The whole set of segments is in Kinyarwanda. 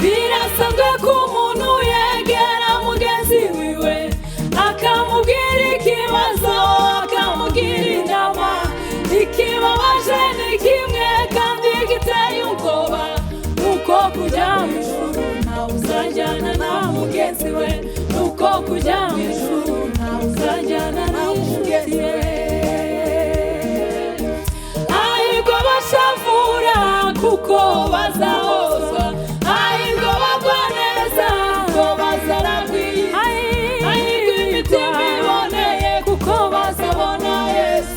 birasabwa ko umuntu yegera mugenzi wiwe akamubwira ikibazo akamubwira inama. Ikibabaje ni kimwe kandi giteye ubwoba, nuko kujya mu ijuru ntawe uzajyana na mugenzi we, nuko kujya mu ijuru ntawe uzajyana na mugenzi we. Ahirwa bashavura kuko bazahozwa, ahirwa bagwa neza kuko bazaragwira, ahirwa imitima iboneye kuko bazabona Yesu.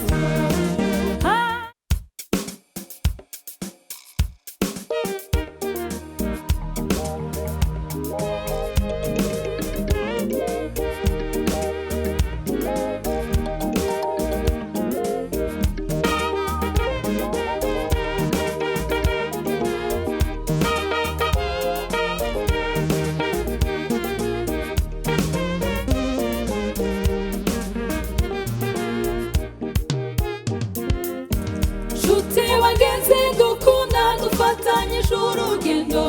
Nshuti bagenzi dukunda dufatanyije urugendo,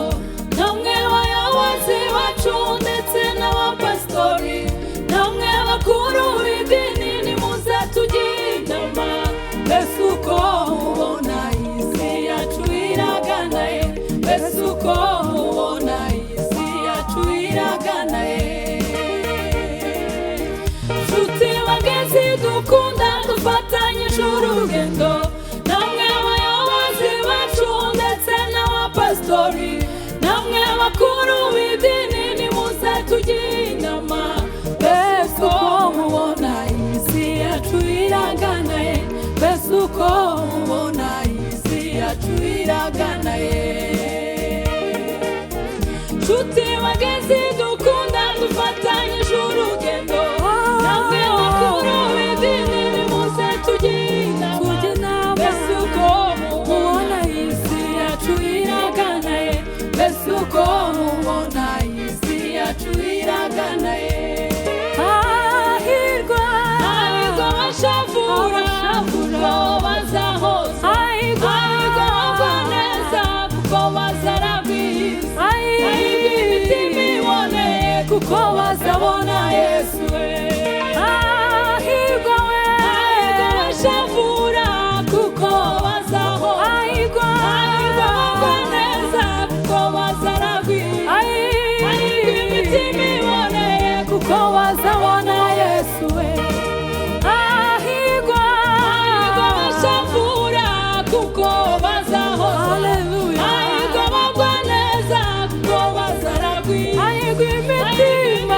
namwe bayobozi bacu ndetse n'abapasitori, namwe bakuru b'idini nimuze tugire inama. Mbese uko mubona isi yacu iragana ye, mbese uko mubona isi yacu iragana ye. Nshuti bagenzi dukunda dufatanyije urugendo, namwe bayobozi bacu ndetse n'abapasitori, namwe bakuru b'idini nimuze tugire inama. Mbese uko mubona isi yacu iragana ye, mbese uko mubona isi yacu iragana ye. Nshuti bagenzi dukunda dufatanyije urugendo, namwe bakuru b'idini nimuze tugire inama. Mbese uko mubona isi yacu iragana ye, mbese uko mubona isi yacu iragana ye. Ahirwa bashavura kuko bazahozwa, ahirwa bagwa neza kuko bazaragwiza, ahirwa imitima iboneye kuko bazabona Yesu. Ahirwa bashavura kuko bazahozwa, ahirwa bagwa neza kuko bazaragwiza, ahirwa imitima iboneye kuko bazabona Yesu. Ahirwa bashavura kuko bazahozwa, ahirwa bagwa neza kuko bazaragwiza, ahirwa imitima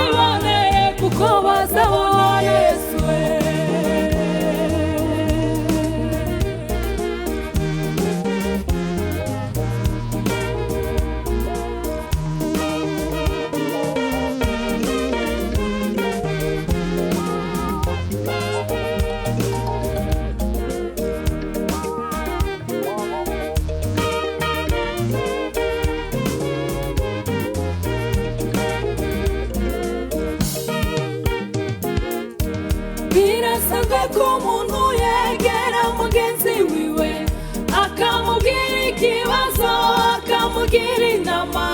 iboneye kuko bazabona Yesu. Birasabwa ko umuntu yegera mugenzi wiwe akamubwira ikibazo akamubwira inama.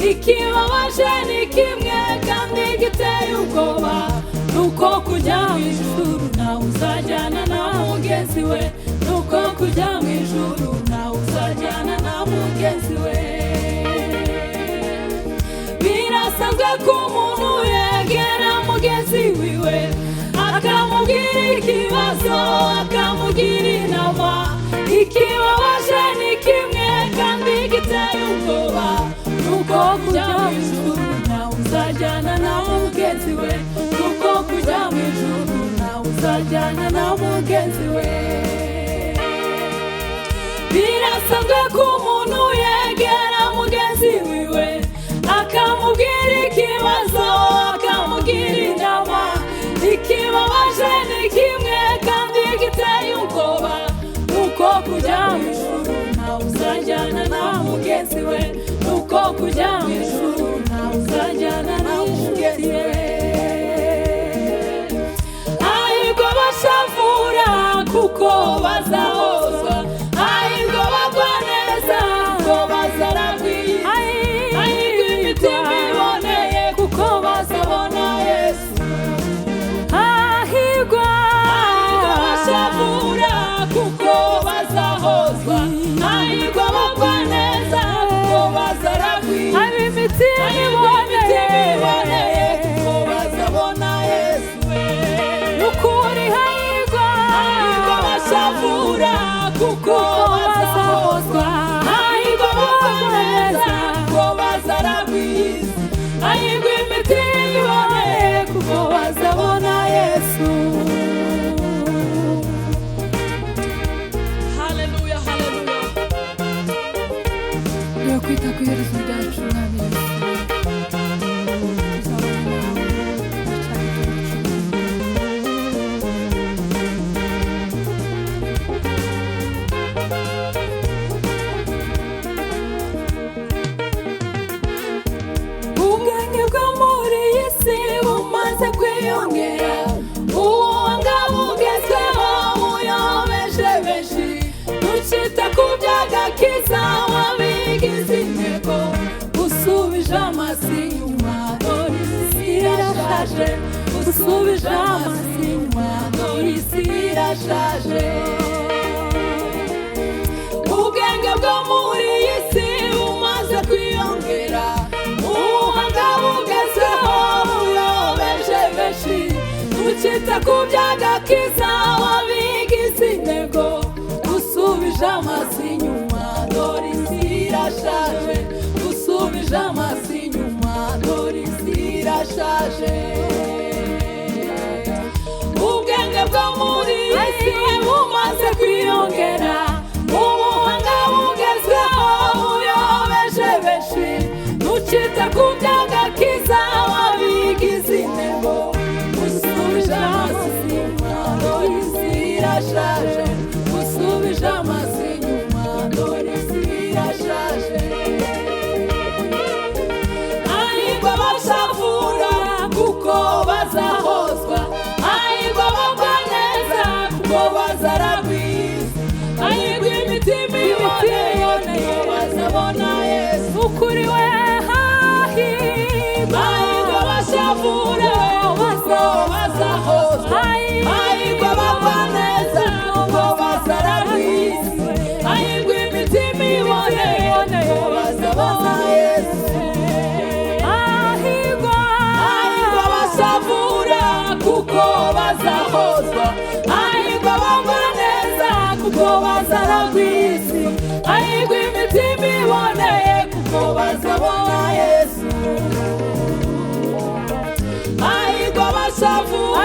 Ikibabaje ni kimwe kandi giteye ubwoba, nuko kujya mu ijuru ntawe uzajyana na mugenzi we, nuko kujya mu ijuru ntawe uzajyana na mugenzi we. Birasabwa ko umuntu yegera mugenzi wiwe akamubwira ikibazo akamubwira inama. Ikibabaje ni kimwe kandi giteye ubwoba, nuko kujya mu ijuru ntawe uzajyana na mugenzi we, nuko kujya mu ijuru ntawe uzajyana na mugenzi we. Birasabwa ko umuntu yegera mugenzi wiwe akamubwira ikibazo akamubwira inama. Ikibabaje ni kimwe kandi giteye ubwoba, nuko kujya mu ijuru ntawe uzajyana na mugenzi we, nuko kujya mu ijuru ntawe uzajyana na mugenzi we. Ahirwa bashavura kuko bazahozwa, ahirwa bagwa neza Kiza wabigize intego usubije amaso inyuma dore isi irashaje usubije amaso inyuma dore isi irashaje ubwenge bwo muri iyi si bumaze kwiyongera ubuhanga bugezeho buyobeje benshi tukita ku by'agakiza wabigize intego usubije amaso inyuma dore isi irashaje usubije amaso inyuma dore isi irashaje ubwenge bwo muri iyi si bumaze kwiyongera ubuhanga bugezweho buyobeje benshi ntukite ku by'agakiza wabigize intego usubije amaso inyuma dore isi irashaje usubije amaso inyuma dore isi irashaje ahirwa abashavura kuko bazahozwa ahirwa abagwa neza kuko bazaragwiza ahirwa imitima iboneye bazabona Yesu ukuri we ahirwa abashavura kuko bazahozwa ahirwa abagwa neza kuko bazaragwiza ahirwa imitima iboneye bazabona Yesu ahirwa abashavura kuko bazahozwa ahirwa abagwa neza kuko bazaragwiza ahirwa imitima iboneye kuko bazabona Yesu ahirwa abashavura